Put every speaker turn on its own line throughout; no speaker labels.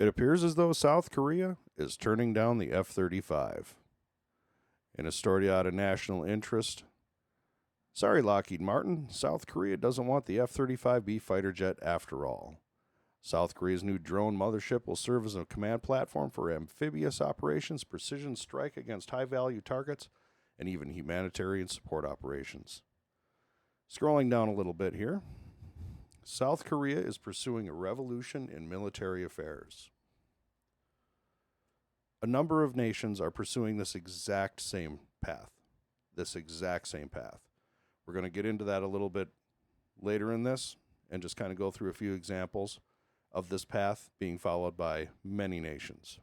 It appears as though South Korea is turning down the F-35. In a story out of national interest, sorry, Lockheed Martin, South Korea doesn't want the F-35B fighter jet after all. South Korea's new drone mothership will serve as a command platform for amphibious operations, precision strike against high-value targets, and even humanitarian support operations. Scrolling down a little bit here, South Korea is pursuing a revolution in military affairs. A number of nations are pursuing this exact same path. We're going to get into that a little bit later in this and just kind of go through a few examples of this path being followed by many nations.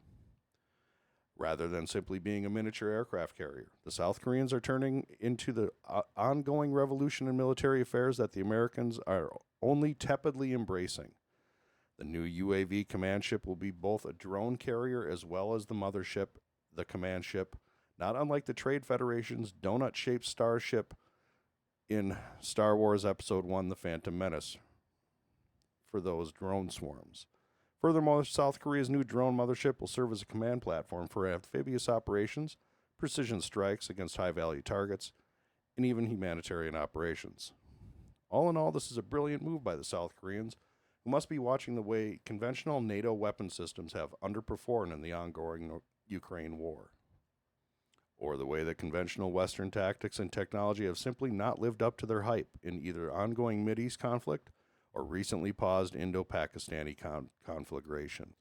Rather than simply being a miniature aircraft carrier, the South Koreans are turning into the ongoing revolution in military affairs that the Americans are only tepidly embracing. The new UAV command ship will be both a drone carrier as well as the mothership, the command ship, not unlike the Trade Federation's donut-shaped starship in Star Wars Episode 1, The Phantom Menace, for those drone swarms. Furthermore, South Korea's new drone mothership will serve as a command platform for amphibious operations, precision strikes against high-value targets, and even humanitarian operations. All in all, this is a brilliant move by the South Koreans, who must be watching the way conventional NATO weapon systems have underperformed in the ongoing Ukraine war, or the way that conventional Western tactics and technology have simply not lived up to their hype in either ongoing Mideast conflict or recently paused Indo-Pakistani conflagration.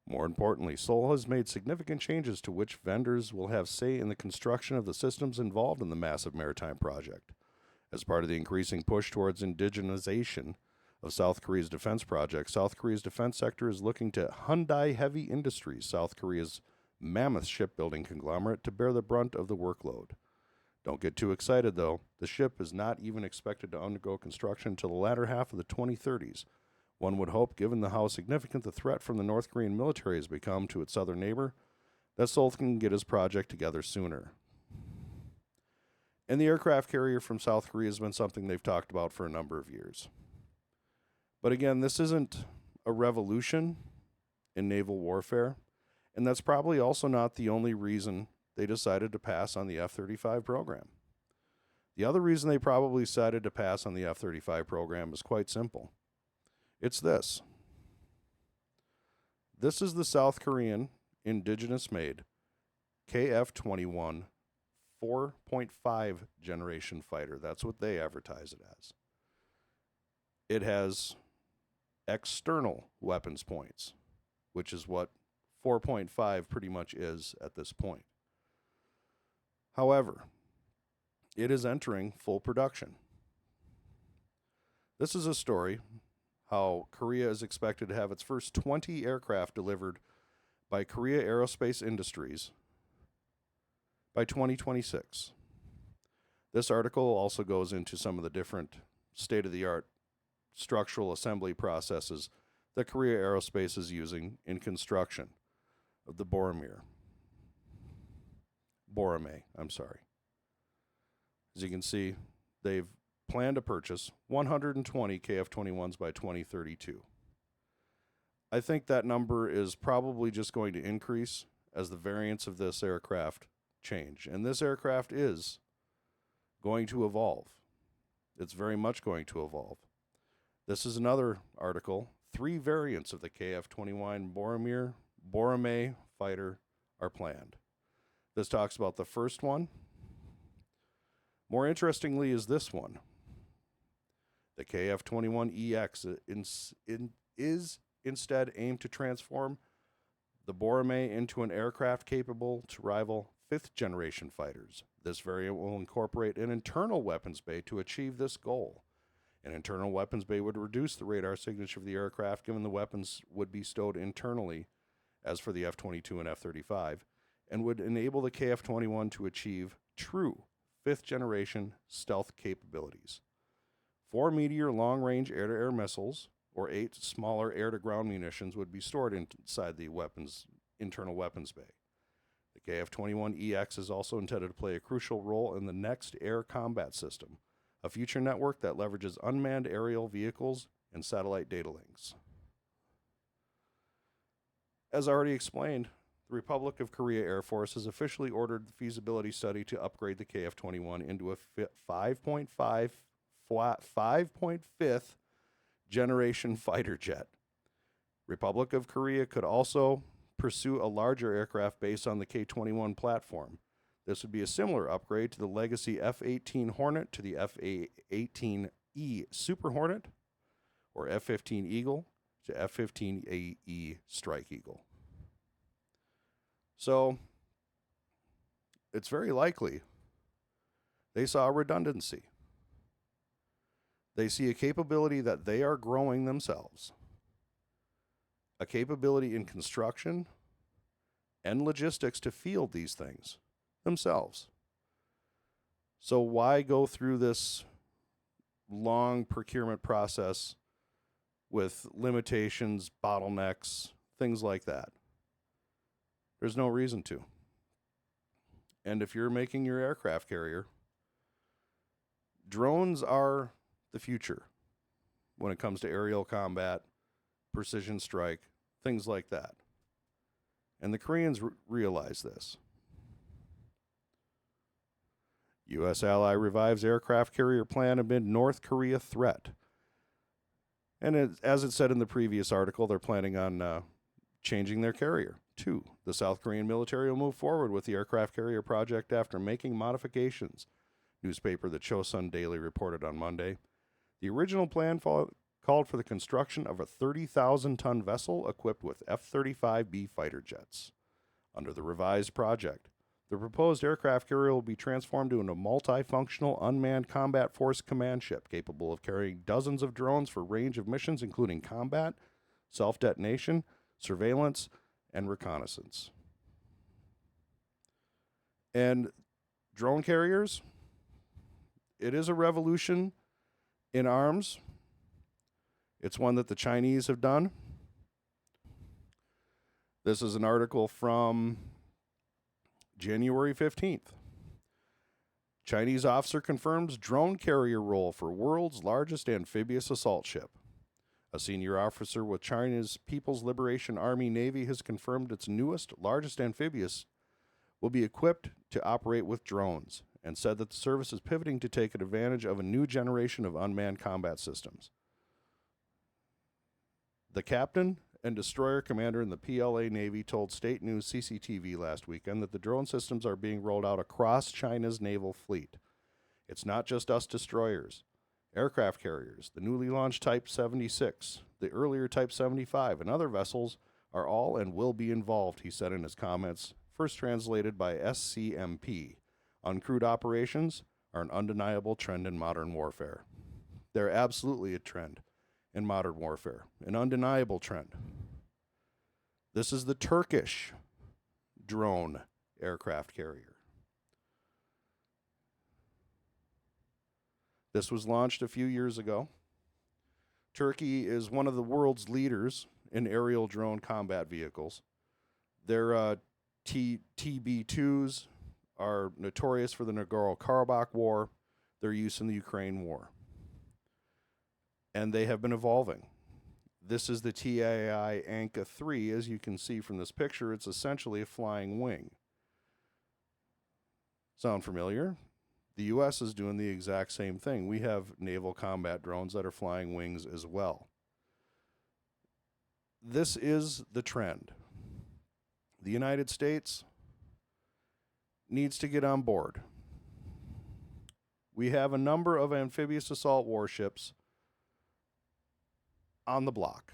More importantly, Seoul has made significant changes to which vendors will have say in the construction of the systems involved in the massive maritime project. As part of the increasing push towards indigenization of South Korea's defense project, South Korea's defense sector is looking to Hyundai Heavy Industries, South Korea's mammoth shipbuilding conglomerate, to bear the brunt of the workload. Don't get too excited, though. The ship is not even expected to undergo construction until the latter half of the 2030s. One would hope, given how significant the threat from the North Korean military has become to its southern neighbor, that Seoul can get his project together sooner. And the aircraft carrier from South Korea has been something they've talked about for a number of years. But again, this isn't a revolution in naval warfare, and that's probably also not the only reason they decided to pass on the F-35 program. The other reason they probably decided to pass on the F-35 program is quite simple. It's this. This is the South Korean indigenous-made KF-21 4.5 generation fighter. That's what they advertise it as. It has external weapons points, which is what 4.5 pretty much is at this point. However, it is entering full production. This is a story how Korea is expected to have its first 20 aircraft delivered by Korea Aerospace Industries by 2026. This article also goes into some of the different state-of-the-art structural assembly processes that Korea Aerospace is using in construction of the Boramae. As you can see, they've planned to purchase 120 KF-21s by 2032. I think that number is probably just going to increase as the variants of this aircraft change. And this aircraft is going to evolve. It's very much going to evolve. This is another article. 3 variants of the KF-21 Boramae fighter are planned. This talks about the first one. More interestingly is this one. The KF-21EX is instead aimed to transform the Boramae into an aircraft capable to rival 5th-generation fighters. This variant will incorporate an internal weapons bay to achieve this goal. An internal weapons bay would reduce the radar signature of the aircraft, given the weapons would be stowed internally, as for the F-22 and F-35, and would enable the KF-21 to achieve true 5th-generation stealth capabilities. 4 Meteor long-range air-to-air missiles, or 8 smaller air-to-ground munitions, would be stored inside the internal weapons bay. The KF-21EX is also intended to play a crucial role in the next air combat system, a future network that leverages unmanned aerial vehicles and satellite data links. As already explained, the Republic of Korea Air Force has officially ordered the feasibility study to upgrade the KF-21 into a 5.5th generation fighter jet. Republic of Korea could also pursue a larger aircraft based on the K-21 platform. This would be a similar upgrade to the legacy F-18 Hornet to the F-18E Super Hornet, or F-15 Eagle to F-15AE Strike Eagle. So, it's very likely they saw a redundancy. They see a capability that they are growing themselves, a capability in construction and logistics to field these things themselves. So why go through this long procurement process with limitations, bottlenecks, things like that? There's no reason to. And if you're making your aircraft carrier, drones are the future when it comes to aerial combat, precision strike, things like that. And the Koreans realize this. U.S. ally revives aircraft carrier plan amid North Korea threat. And as it said in the previous article, they're planning on changing their carrier, too. The South Korean military will move forward with the aircraft carrier project after making modifications. Newspaper The Chosun Daily reported on Monday. The original plan called for the construction of a 30,000-ton vessel equipped with F-35B fighter jets. Under the revised project, the proposed aircraft carrier will be transformed into a multifunctional unmanned combat force command ship capable of carrying dozens of drones for a range of missions including combat, self-detonation, surveillance, and reconnaissance. And drone carriers, it is a revolution in arms. It's one that the Chinese have done. This is an article from January 15th. Chinese officer confirms drone carrier role for world's largest amphibious assault ship. A senior officer with China's People's Liberation Army Navy has confirmed its newest, largest amphibious will be equipped to operate with drones, and said that the service is pivoting to take advantage of a new generation of unmanned combat systems. The captain and destroyer commander in the PLA Navy told State News CCTV last weekend that the drone systems are being rolled out across China's naval fleet. It's not just us destroyers. Aircraft carriers, the newly launched Type 76, the earlier Type 75, and other vessels are all and will be involved, he said in his comments, first translated by SCMP. Uncrewed operations are an undeniable trend in modern warfare. They're absolutely a trend in modern warfare, an undeniable trend. This is the Turkish drone aircraft carrier. This was launched a few years ago. Turkey is one of the world's leaders in aerial drone combat vehicles. Their TB2s are notorious for the Nagorno-Karabakh War, their use in the Ukraine War. And they have been evolving. This is the TAI Anka 3. As you can see from this picture, it's essentially a flying wing. Sound familiar? The U.S. is doing the exact same thing. We have naval combat drones that are flying wings as well. This is the trend. The United States needs to get on board. We have a number of amphibious assault warships on the block.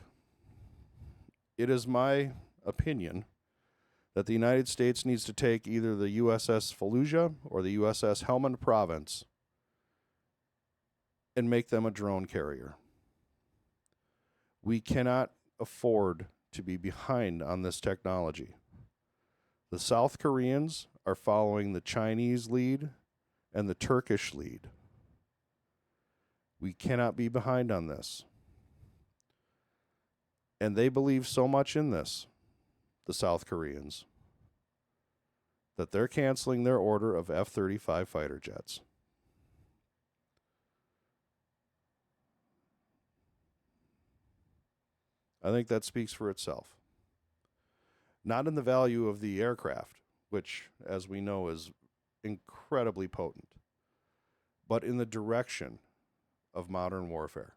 It is my opinion that the United States needs to take either the USS Fallujah or the USS Helmand Province and make them a drone carrier. We cannot afford to be behind on this technology. The South Koreans are following the Chinese lead and the Turkish lead. We cannot be behind on this. And they believe so much in this, the South Koreans, that they're canceling their order of F-35 fighter jets. I think that speaks for itself. Not in the value of the aircraft, which, as we know, is incredibly potent, but in the direction of modern warfare.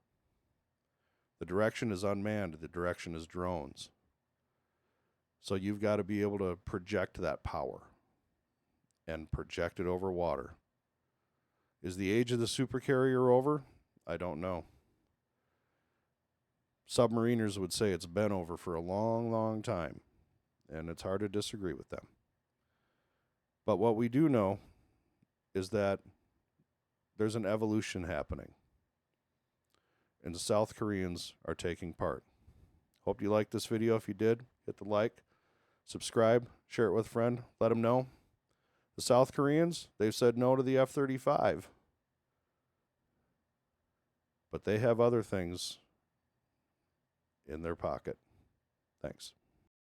The direction is unmanned. The direction is drones. So you've got to be able to project that power and project it over water. Is the age of the supercarrier over? I don't know. Submariners would say it's been over for a long, long time, and it's hard to disagree with them. But what we do know is that there's an evolution happening, and the South Koreans are taking part. Hope you liked this video. If you did, hit the like, subscribe, share it with a friend, let them know. The South Koreans, they've said no to the F-35, but they have other things in their pocket. Thanks.